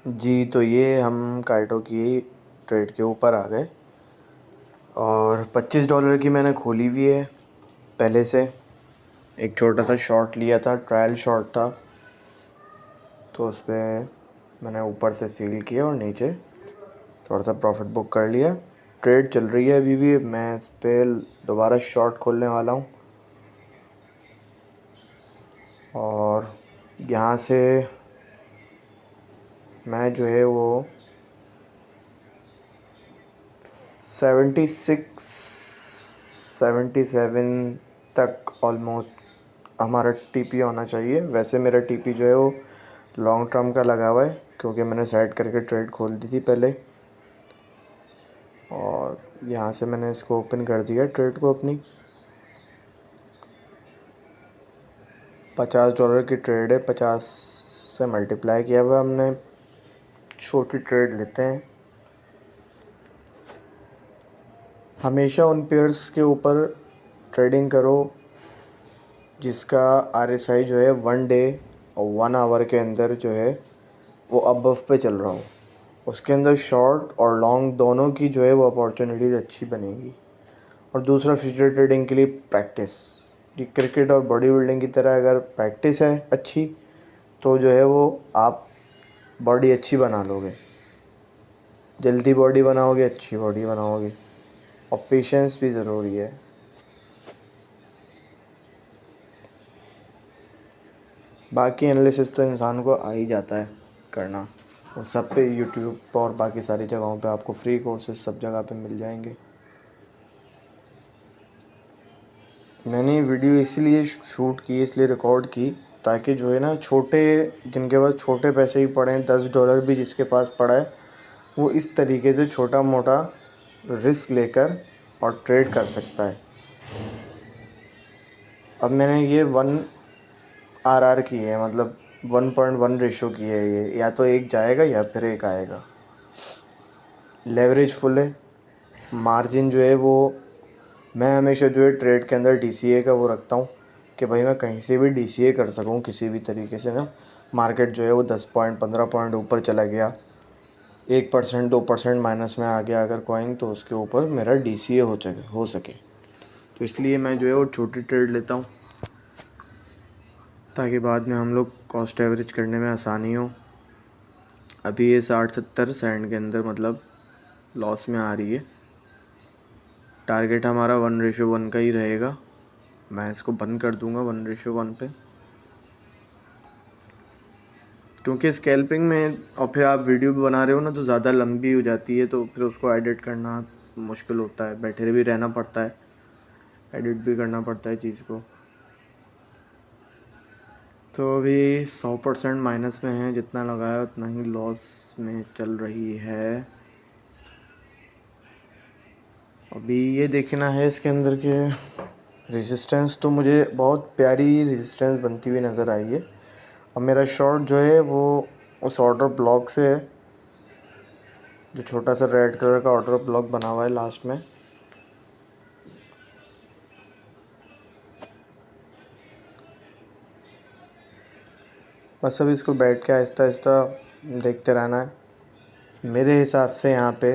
जी, तो ये हम काइटो की ट्रेड के ऊपर आ गए और $25 की मैंने खोली हुई है पहले से। एक छोटा सा शॉट लिया था, ट्रायल शॉट था, तो उस पर मैंने ऊपर से सील किया और नीचे थोड़ा सा प्रॉफिट बुक कर लिया। ट्रेड चल रही है अभी भी, मैं इस पर दोबारा शॉट खोलने वाला हूँ और यहाँ से मैं जो है वो 76 77 तक ऑलमोस्ट हमारा टीपी होना चाहिए। वैसे मेरा टीपी जो है वो लॉन्ग टर्म का लगा हुआ है, क्योंकि मैंने सेट करके ट्रेड खोल दी थी पहले। और यहाँ से मैंने इसको ओपन कर दिया ट्रेड को अपनी। $50 की ट्रेड है, 50 से मल्टीप्लाई किया हुआ हमने। छोटी ट्रेड लेते हैं। हमेशा उन पेयर्स के ऊपर ट्रेडिंग करो जिसका RSI जो है 1 डे और 1 आवर के अंदर जो है वो अबव पे चल रहा हो। उसके अंदर शॉर्ट और लॉन्ग दोनों की जो है वो अपॉर्चुनिटीज़ अच्छी बनेगी। और दूसरा फ्यूचर ट्रेडिंग के लिए प्रैक्टिस। ये क्रिकेट और बॉडी बिल्डिंग की तरह अगर प्रैक्टिस है अच्छी तो जो है वो आप बॉडी अच्छी बना लोगे। जल्दी बॉडी बनाओगे, अच्छी बॉडी बनाओगे। और पेशेंस भी ज़रूरी है। बाकी एनालिसिस तो इंसान को आ ही जाता है करना। वो सब पे यूट्यूब और बाकी सारी जगहों पे आपको फ्री कोर्सेज सब जगह पे मिल जाएंगे। मैंने ये वीडियो इसलिए शूट की, इसलिए रिकॉर्ड की, ताकि जो है ना छोटे, जिनके पास छोटे पैसे ही पड़े हैं, $10 भी जिसके पास पड़ा है, वो इस तरीके से छोटा मोटा रिस्क लेकर और ट्रेड कर सकता है। अब मैंने ये 1 RR की है, मतलब 1.1 रेशो की है। ये या तो एक जाएगा या फिर एक आएगा। लेवरेज फुल है। मार्जिन जो है वो मैं हमेशा जो है ट्रेड के अंदर DCA का वो रखता हूँ कि भाई मैं कहीं से भी DCA कर सकूँ किसी भी तरीके से ना। मार्केट जो है वो 10 पॉइंट 15 पॉइंट ऊपर चला गया, 1% 2% माइनस में आ गया अगर कॉइन, तो उसके ऊपर मेरा DCA हो सके। तो इसलिए मैं जो है वो छोटी ट्रेड लेता हूँ, ताकि बाद में हम लोग कॉस्ट एवरेज करने में आसानी हो। अभी ये 60-70 सेंट के अंदर मतलब लॉस में आ रही है। टारगेट हमारा 1:1 का ही रहेगा। मैं इसको बंद कर दूंगा 1:1 पे, क्योंकि स्कैल्पिंग में और फिर आप वीडियो भी बना रहे हो ना तो ज़्यादा लंबी हो जाती है, तो फिर उसको एडिट करना मुश्किल होता है। बैठे भी रहना पड़ता है, एडिट भी करना पड़ता है चीज़ को। तो अभी 100% माइनस में है, जितना लगाया उतना ही लॉस में चल रही है। अभी ये देखना है इसके अंदर के रेजिस्टेंस, तो मुझे बहुत प्यारी रेजिस्टेंस बनती हुई नज़र आई है। अब मेरा शॉर्ट जो है वो उस ऑर्डर ब्लॉक से है, जो छोटा सा रेड कलर का ऑर्डर ब्लॉक बना हुआ है लास्ट में। बस अब इसको बैठ के आहिस्ता आहिस्ता देखते रहना है। मेरे हिसाब से यहाँ पे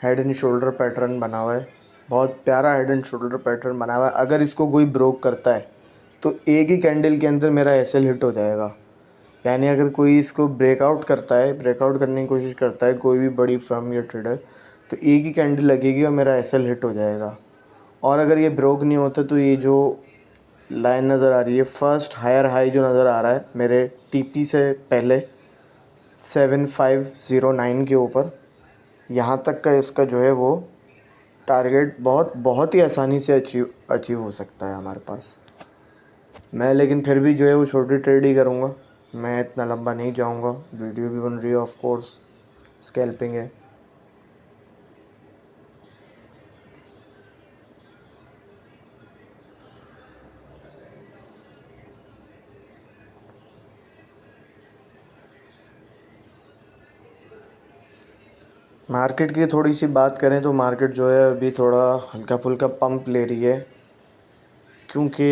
हेड एंड शोल्डर पैटर्न बना हुआ है, बहुत प्यारा हेड एंड शोल्डर पैटर्न बना हुआ है। अगर इसको कोई ब्रोक करता है तो एक ही कैंडल के अंदर मेरा SL हिट हो जाएगा। यानी अगर कोई इसको ब्रेकआउट करता है, ब्रेकआउट करने की कोशिश करता है कोई भी बड़ी फर्म या ट्रेडर, तो एक ही कैंडल लगेगी और मेरा SL हिट हो जाएगा। और अगर ये ब्रोक नहीं होता तो ये जो लाइन नज़र आ रही है, फर्स्ट हायर हाई जो नज़र आ रहा है मेरे TP से पहले 7509 के ऊपर, यहाँ तक का इसका जो है वो टारगेट बहुत बहुत ही आसानी से अचीव हो सकता है हमारे पास। मैं लेकिन फिर भी जो है वो छोटी ट्रेड ही करूँगा, मैं इतना लंबा नहीं जाऊँगा। वीडियो भी बन रही है, ऑफ कोर्स स्कैल्पिंग है। मार्केट की थोड़ी सी बात करें तो मार्केट जो है अभी थोड़ा हल्का फुल्का पंप ले रही है, क्योंकि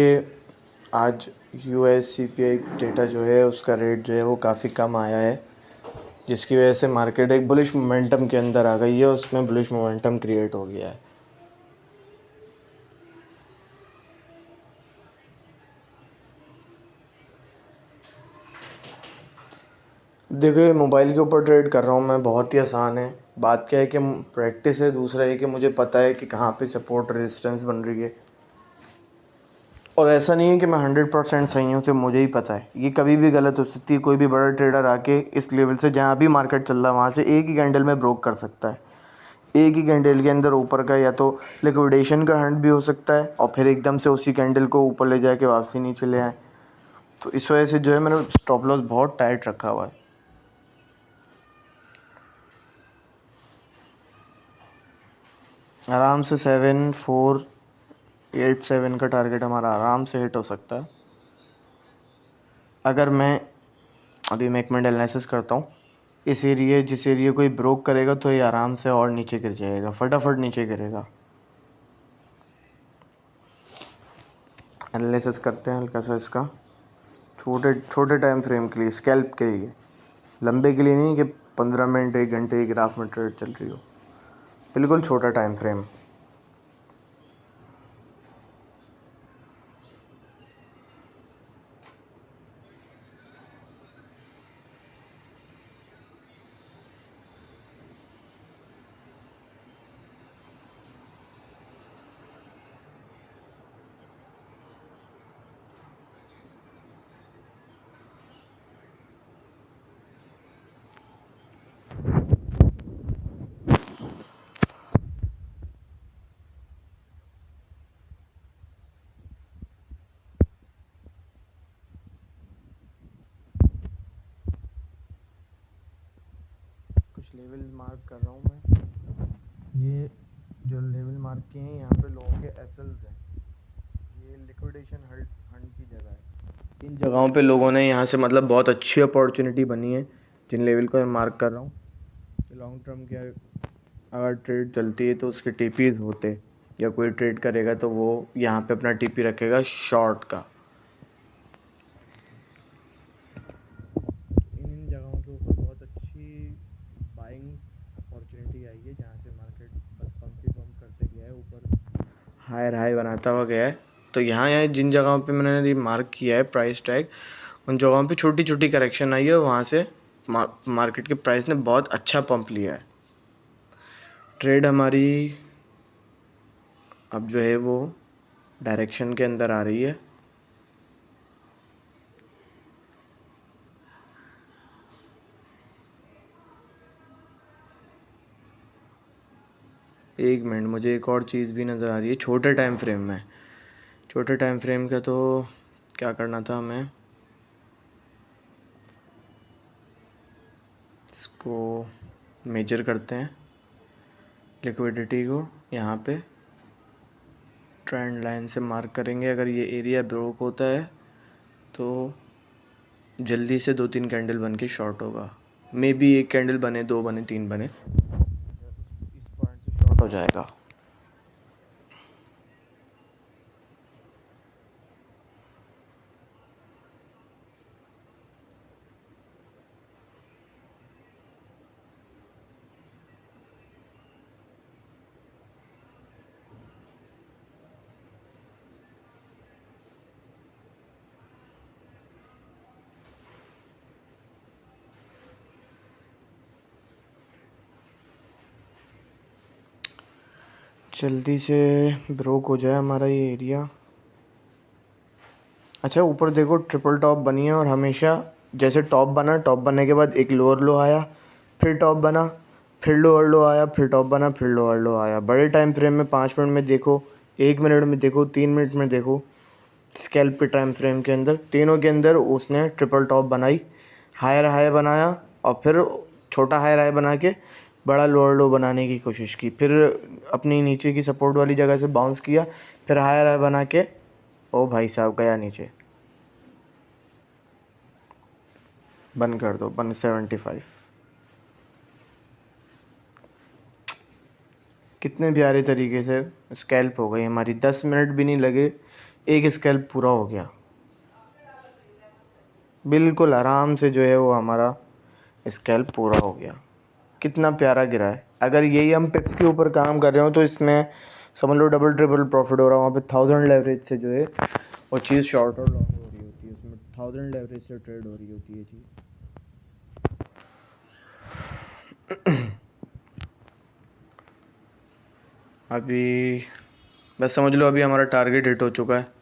आज US CPI डेटा जो है उसका रेट जो है वो काफ़ी कम आया है। जिसकी वजह से मार्केट एक बुलिश मोमेंटम के अंदर आ गई है, उसमें बुलिश मोमेंटम क्रिएट हो गया है। देखिए, मोबाइल के ऊपर ट्रेड कर रहा हूँ मैं, बहुत ही आसान है। बात क्या है कि प्रैक्टिस है, दूसरा है कि मुझे पता है कि कहाँ पे सपोर्ट रेजिस्टेंस बन रही है। और ऐसा नहीं है कि मैं 100% सही हूँ, सिर्फ मुझे ही पता है, ये कभी भी गलत हो सकती है। कोई भी बड़ा ट्रेडर आके इस लेवल से जहाँ भी मार्केट चल रहा है वहाँ से एक ही कैंडल में ब्रोक कर सकता है। एक ही कैंडल के अंदर ऊपर का या तो लिक्विडेशन का हंट भी हो सकता है और फिर एकदम से उसी कैंडल को ऊपर ले जाके वापसी नीचे ले आए। तो इस वजह से जो है मैंने स्टॉप लॉस बहुत टाइट रखा हुआ है। आराम से 7487 का टारगेट हमारा आराम से हिट हो सकता है। अगर मैं अभी मैं एक मिनट एनालिसिस करता हूँ, इस एरिया जिस एरिया को ये ब्रोक करेगा तो ये आराम से और नीचे गिर जाएगा, फटाफट नीचे गिरेगा। एनालिसिस करते हैं हल्का सा इसका, छोटे छोटे टाइम फ्रेम के लिए, स्कैल्प के लिए, लंबे के लिए नहीं कि 15 मिनट 1 घंटे ग्राफ में ट्रेड चल रही हो, बिल्कुल छोटा टाइम फ्रेम। कुछ लेवल मार्क कर रहा हूँ मैं। ये जो लेवल मार्क किए हैं यहाँ पे लोगों के एसएल्स हैं, ये लिक्विडेशन हंट की जगह है। इन जगहों पे लोगों ने यहाँ से मतलब बहुत अच्छी अपॉर्चुनिटी बनी है, जिन लेवल को मैं मार्क कर रहा हूँ। लॉन्ग टर्म की अगर ट्रेड चलती है तो उसके टीपीज होते, या कोई ट्रेड करेगा तो वो यहाँ पे अपना टीपी रखेगा शॉर्ट का। इन जगहों के ऊपर बहुत अच्छी बाइंग अपॉर्चुनिटी आई है, जहाँ से मार्केट बस पंप ही पंप करते गया है, ऊपर हायर हाई बनाता हुआ गया है। तो यहाँ जिन जगहों पे मैंने ये मार्क किया है प्राइस टैग, उन जगहों पे छोटी छोटी करेक्शन आई है, वहाँ से मार्केट के प्राइस ने बहुत अच्छा पंप लिया है। ट्रेड हमारी अब जो है वो डायरेक्शन के अंदर आ रही है। एक मिनट, मुझे एक और चीज़ भी नज़र आ रही है छोटे टाइम फ्रेम में। छोटे टाइम फ्रेम का तो क्या करना था हमें, इसको मेजर करते हैं लिक्विडिटी को, यहाँ पे ट्रेंड लाइन से मार्क करेंगे। अगर ये एरिया ब्रोक होता है तो जल्दी से 2-3 कैंडल बन के शॉर्ट होगा, मे बी एक कैंडल बने, 2 बने, 3 बने, इस पॉइंट से शॉर्ट हो जाएगा। जल्दी से ब्रोक हो जाए हमारा ये एरिया। अच्छा, ऊपर देखो ट्रिपल टॉप बनी है, और हमेशा जैसे टॉप बना, टॉप बनने के बाद एक लोअर लो आया, फिर टॉप बना, फिर लोअर लो आया, फिर टॉप बना, फिर लोअर लो आया। बड़े टाइम फ्रेम में 5 मिनट में देखो, 1 मिनट में देखो, 3 मिनट में देखो, स्कैल्प पे टाइम फ्रेम के अंदर, तीनों के अंदर उसने ट्रिपल टॉप बनाई, हायर हाई बनाया, और फिर छोटा हायर हाई बना के बड़ा लोअर लो बनाने की कोशिश की, फिर अपनी नीचे की सपोर्ट वाली जगह से बाउंस किया, फिर हायर हाई बना के ओ भाई साहब गया नीचे, बंद कर दो, 175। कितने प्यारे तरीके से स्कैल्प हो गई हमारी, 10 मिनट भी नहीं लगे, एक स्कैल्प पूरा हो गया। बिल्कुल आराम से जो है वो हमारा स्कैल्प पूरा हो गया। कितना प्यारा गिरा है। अगर यही हम पिप्स के ऊपर काम कर रहे हो तो इसमें समझ लो डबल ट्रिपल प्रॉफिट हो रहा है। वहाँ पे 1000 लेवरेज से जो है वो चीज़ शॉर्ट और लॉन्ग हो रही होती है, उसमें 1000 लेवरेज से ट्रेड हो रही होती है ये चीज़। अभी बस समझ लो अभी हमारा टारगेट हिट हो चुका है।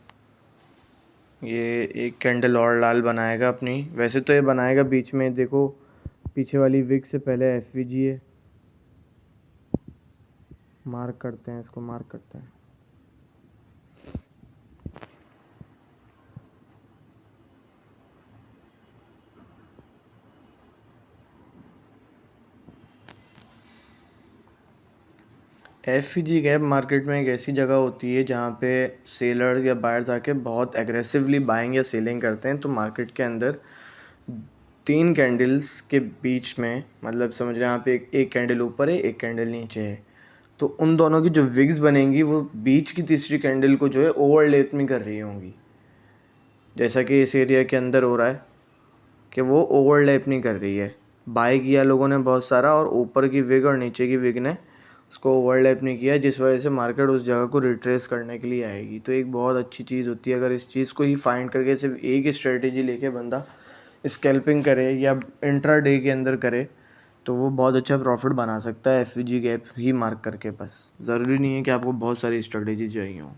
ये एक कैंडल और लाल बनाएगा अपनी। वैसे तो ये बनाएगा बीच में, देखो पीछे वाली विक से पहले एफवीजी है। मार्क करते हैं इसको, मार्क करते हैं। एफवीजी गैप मार्केट में एक ऐसी जगह होती है जहाँ पे सेलर या बायर्स आके बहुत एग्रेसिवली बाइंग या सेलिंग करते हैं। तो मार्केट के अंदर 3 कैंडल्स के बीच में, मतलब समझ रहे हैं यहाँ पे एक कैंडल ऊपर है, एक कैंडल नीचे है, तो उन दोनों की जो विग्स बनेंगी वो बीच की तीसरी कैंडल को जो है ओवरलैप में कर रही होंगी। जैसा कि इस एरिया के अंदर हो रहा है कि वो ओवरलैप नहीं कर रही है। बाय किया लोगों ने बहुत सारा, और ऊपर की विग और नीचे की विग ने उसको ओवरलैप नहीं किया, जिस वजह से मार्केट उस जगह को रिट्रेस करने के लिए आएगी। तो एक बहुत अच्छी चीज़ होती है अगर इस चीज़ को ही फाइंड करके सिर्फ एक ही स्ट्रेटेजी लेके बंदा स्कैल्पिंग करे या इंट्रा डे के अंदर करे तो वो बहुत अच्छा प्रॉफिट बना सकता है एफवीजी गैप ही मार्क करके। बस ज़रूरी नहीं है कि आपको बहुत सारी स्ट्रेटेजी चाहिए हो।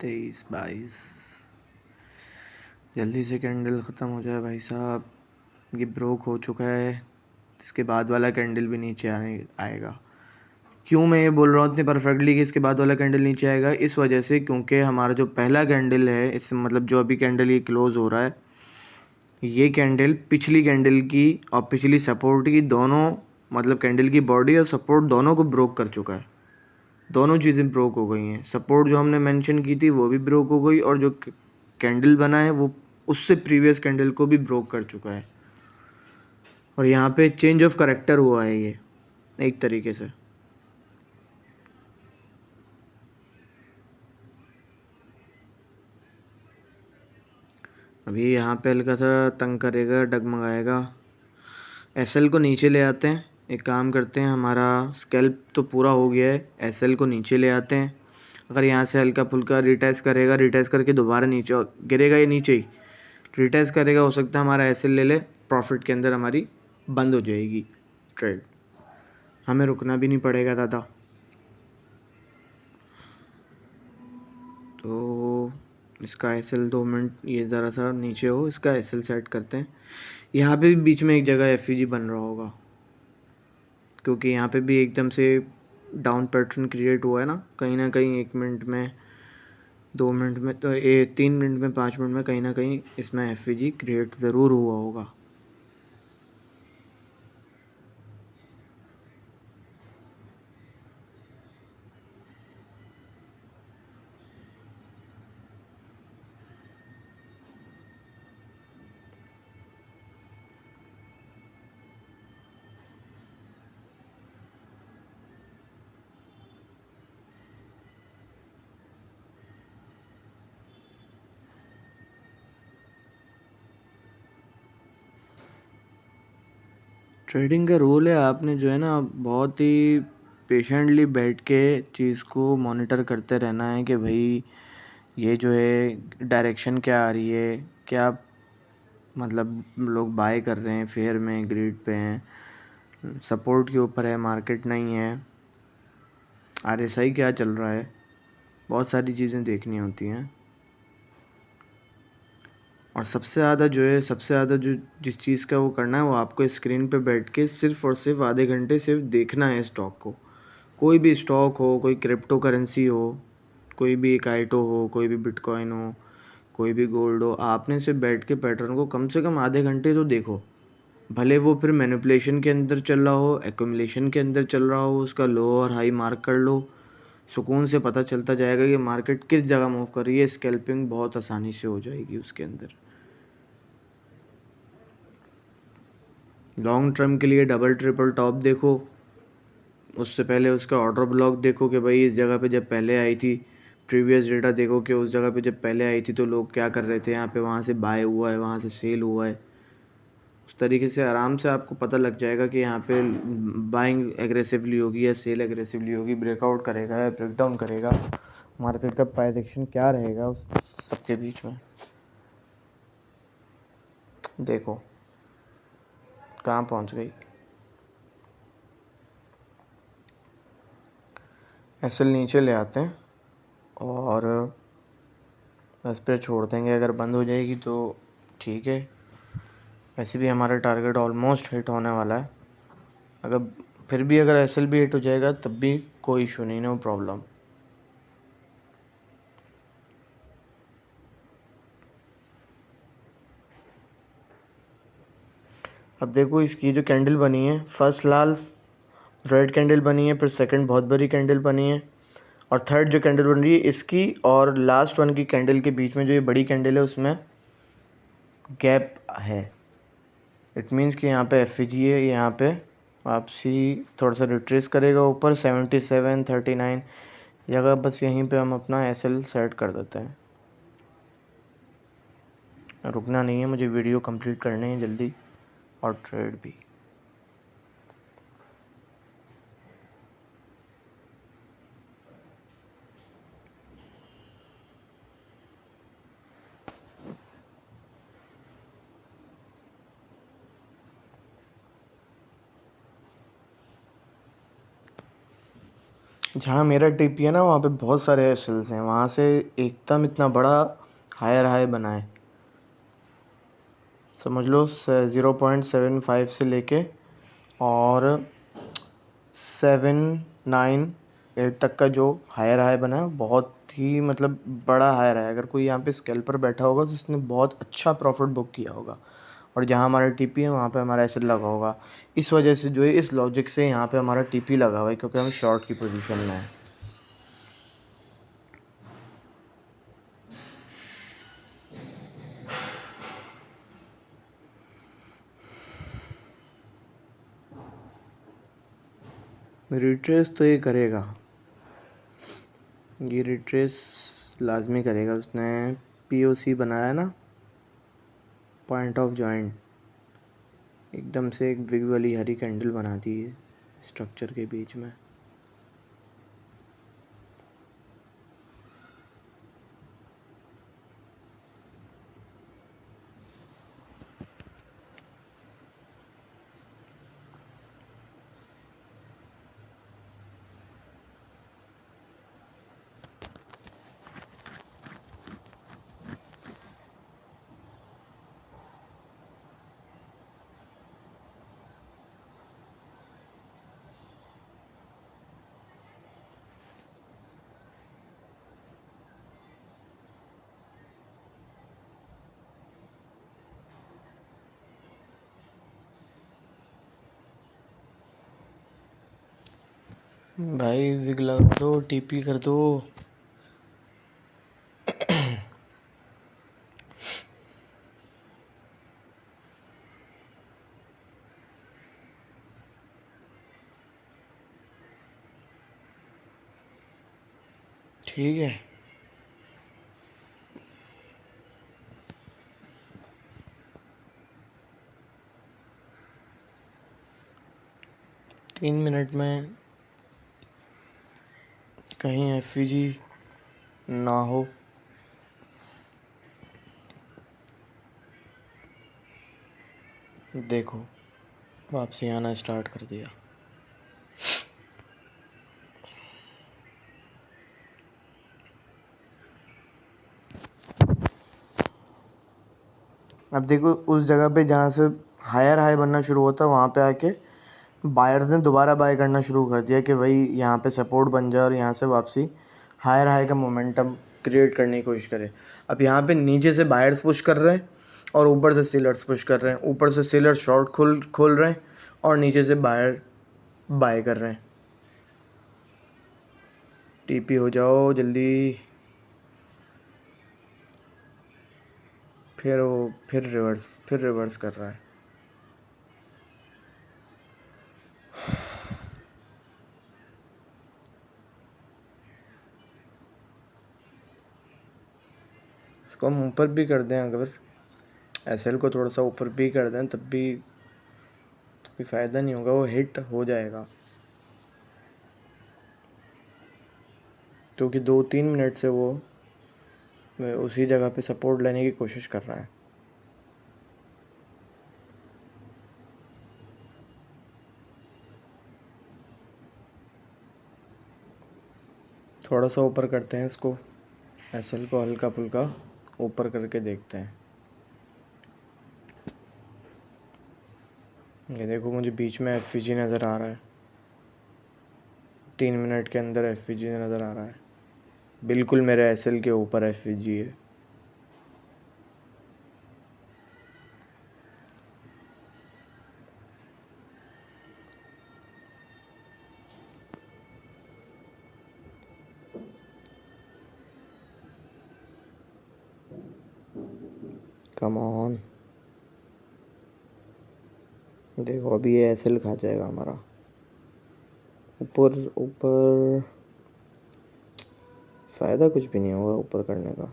तेईस 22 जल्दी से कैंडल ख़त्म हो जाए भाई साहब। ये ब्रोक हो चुका है, इसके बाद वाला कैंडल भी नीचे आएगा। क्यों मैं ये बोल रहा हूँ इतनी परफेक्टली कि इसके बाद वाला कैंडल नीचे आएगा? इस वजह से क्योंकि हमारा जो पहला कैंडल है, इस मतलब जो अभी कैंडल ये क्लोज़ हो रहा है, ये कैंडल पिछली कैंडल की और पिछली सपोर्ट की दोनों, मतलब कैंडल की बॉडी और सपोर्ट दोनों को ब्रोक कर चुका है। दोनों चीज़ें ब्रोक हो गई हैं। सपोर्ट जो हमने मेंशन की थी वो भी ब्रोक हो गई, और जो कैंडल बना है वो उससे प्रीवियस कैंडल को भी ब्रोक कर चुका है। और यहाँ पे चेंज ऑफ करेक्टर हुआ है ये एक तरीके से। अभी यहाँ पे हल्का सा तंग करेगा, डगमगाएगा। एसएल को नीचे ले आते हैं। एक काम करते हैं, हमारा स्कैल्प तो पूरा हो गया है, एसएल को नीचे ले आते हैं। अगर यहाँ से हल्का फुल्का रिटेस्ट करेगा, रिटेस्ट करके दोबारा नीचे गिरेगा, ये नीचे ही रिटेस्ट करेगा, हो सकता है हमारा एसएल ले ले, प्रॉफिट के अंदर हमारी बंद हो जाएगी ट्रेड। हमें रुकना भी नहीं पड़ेगा दादा। तो इसका एसएल 2 मिनट ये ज़रा सा नीचे हो, इसका एसएल सेट करते हैं। यहाँ पे भी बीच में एक जगह एफईजी बन रहा होगा, क्योंकि यहाँ पे भी एकदम से डाउन पैटर्न क्रिएट हुआ है ना कहीं 1 मिनट में, 2 मिनट में, तो 3 मिनट में, 5 मिनट में, कहीं ना कहीं इसमें एफवीजी क्रिएट ज़रूर हुआ होगा। ट्रेडिंग का रूल है, आपने जो है ना बहुत ही पेशेंटली बैठ के चीज़ को मॉनिटर करते रहना है कि भाई ये जो है डायरेक्शन क्या आ रही है, क्या मतलब लोग बाय कर रहे हैं, फेयर में, ग्रिड पे हैं, सपोर्ट के ऊपर है, मार्केट नहीं है, आरएसआई क्या चल रहा है, बहुत सारी चीज़ें देखनी होती हैं। और सबसे ज़्यादा जो जिस चीज़ का वो करना है वो आपको स्क्रीन पे बैठ के सिर्फ़ और सिर्फ आधे घंटे सिर्फ देखना है स्टॉक को। कोई भी स्टॉक हो, कोई क्रिप्टो करेंसी हो, कोई भी एक आइटो हो, कोई भी बिटकॉइन हो, कोई भी गोल्ड हो, आपने सिर्फ बैठ के पैटर्न को कम से कम आधे घंटे तो देखो। भले वो फिर मैनिपुलेशन के अंदर चल रहा हो, एक्यूमुलेशन के अंदर चल रहा हो, उसका लो और हाई मार्क कर लो, सुकून से पता चलता जाएगा कि मार्केट किस जगह मूव कर रही है। स्कैल्पिंग बहुत आसानी से हो जाएगी उसके अंदर। लॉन्ग टर्म के लिए डबल ट्रिपल टॉप देखो, उससे पहले उसका ऑर्डर ब्लॉक देखो कि भाई इस जगह पे जब पहले आई थी, प्रीवियस डेटा देखो कि उस जगह पे जब पहले आई थी तो लोग क्या कर रहे थे यहाँ पे, वहाँ से बाय हुआ है, वहाँ से सेल हुआ है। उस तरीके से आराम से आपको पता लग जाएगा कि यहाँ पे बाइंग एग्रेसिवली होगी या सेल एग्रेसिवली होगी, ब्रेकआउट करेगा या ब्रेकडाउन करेगा, मार्केट का प्राइस एक्शन क्या रहेगा उस सबके बीच में। देखो कहाँ पहुँच गई। एसएल नीचे ले आते हैं और 10 पे छोड़ देंगे, अगर बंद हो जाएगी तो ठीक है। वैसे भी हमारा टारगेट ऑलमोस्ट हिट होने वाला है, अगर फिर भी अगर एसएल भी हिट हो जाएगा तब भी कोई इशू नहीं, नो प्रॉब्लम। अब देखो इसकी जो कैंडल बनी है, फर्स्ट लाल रेड कैंडल बनी है, फिर सेकंड बहुत बड़ी कैंडल बनी है, और थर्ड जो कैंडल बन रही है इसकी और लास्ट वन की कैंडल के बीच में जो ये बड़ी कैंडल है उसमें गैप है। इट मीन्स कि यहाँ पे एफ है, यहाँ पे वापसी थोड़ा सा रिट्रेस करेगा ऊपर 7739 जगह, बस यहीं पे हम अपना एसएल सेट कर देते हैं। रुकना नहीं है, मुझे वीडियो कंप्लीट करनी है जल्दी और ट्रेड भी। जहाँ मेरा टीपी है ना वहाँ पे बहुत सारे एसएल्स हैं, वहाँ से एकदम इतना बड़ा हायर हाई बना है, समझ लो 0.75 से लेके और 798 तक का जो हायर हाई बना है बहुत ही मतलब बड़ा हायर है। अगर कोई यहाँ पे स्कैल्पर बैठा होगा तो उसने बहुत अच्छा प्रॉफिट बुक किया होगा, और जहाँ हमारा टीपी है वहाँ पे हमारा एसएल लगा होगा। इस वजह से जो है, इस लॉजिक से यहाँ पे हमारा टीपी लगा हुआ है, क्योंकि हम शॉर्ट की पोजीशन में है। रिट्रेस तो ये करेगा, ये रिट्रेस लाजमी करेगा। उसने पीओसी बनाया ना, पॉइंट ऑफ जॉइंट, एकदम से एक बिग वाली हरी कैंडल बना दी है स्ट्रक्चर के बीच में। भाई विग लगा दो, टीपी कर दो। ठीक है, तीन मिनट में कहीं एफईजी ना हो। देखो वापसी आना स्टार्ट कर दिया। अब देखो उस जगह पे जहाँ से हायर हाई बनना शुरू होता है वहाँ पे आके बायर्स ने दोबारा बाय करना शुरू कर दिया कि भाई यहाँ पे सपोर्ट बन जाए और यहाँ से वापसी हायर हाई का मोमेंटम क्रिएट करने की कोशिश करे। अब यहाँ पे नीचे से बायर्स पुश कर रहे हैं और ऊपर से सेलर्स पुश कर रहे हैं, ऊपर से सेलर्स शॉर्ट खोल रहे हैं और नीचे से बायर बाय कर रहे हैं। टीपी हो जाओ जल्दी। फिर रिवर्स कर रहा है। इसको हम ऊपर भी कर दें, अगर एसएल को थोड़ा सा ऊपर भी कर दें तब भी कोई फ़ायदा नहीं होगा, वो हिट हो जाएगा क्योंकि 2-3 मिनट से वो उसी जगह पे सपोर्ट लेने की कोशिश कर रहा है। थोड़ा सा ऊपर करते हैं इसको, एसएल को हल्का फुल्का ऊपर करके देखते हैं। ये देखो मुझे बीच में एफवीजी नज़र आ रहा है, 3 मिनट के अंदर एफवीजी नज़र आ रहा है, बिल्कुल मेरे एसएल के ऊपर एफवीजी है। कम ऑन, देखो अभी ये एसएल खा जाएगा हमारा, ऊपर ऊपर फ़ायदा कुछ भी नहीं होगा ऊपर करने का।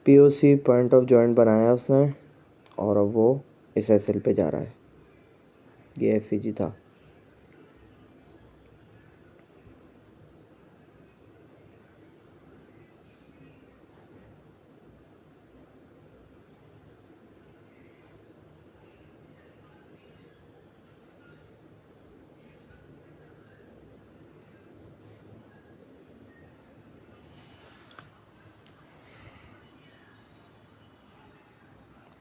पीओसी पॉइंट ऑफ जॉइंट बनाया उसने और अब वो इस एसएल पे जा रहा है, ये एफवीजी था।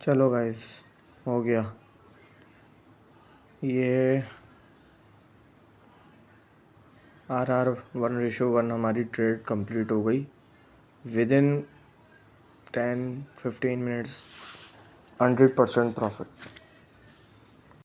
चलो गाइस, हो गया ये RR1:1 हमारी ट्रेड कंप्लीट हो गई विदिन 10-15 मिनट्स, 100% प्रॉफिट।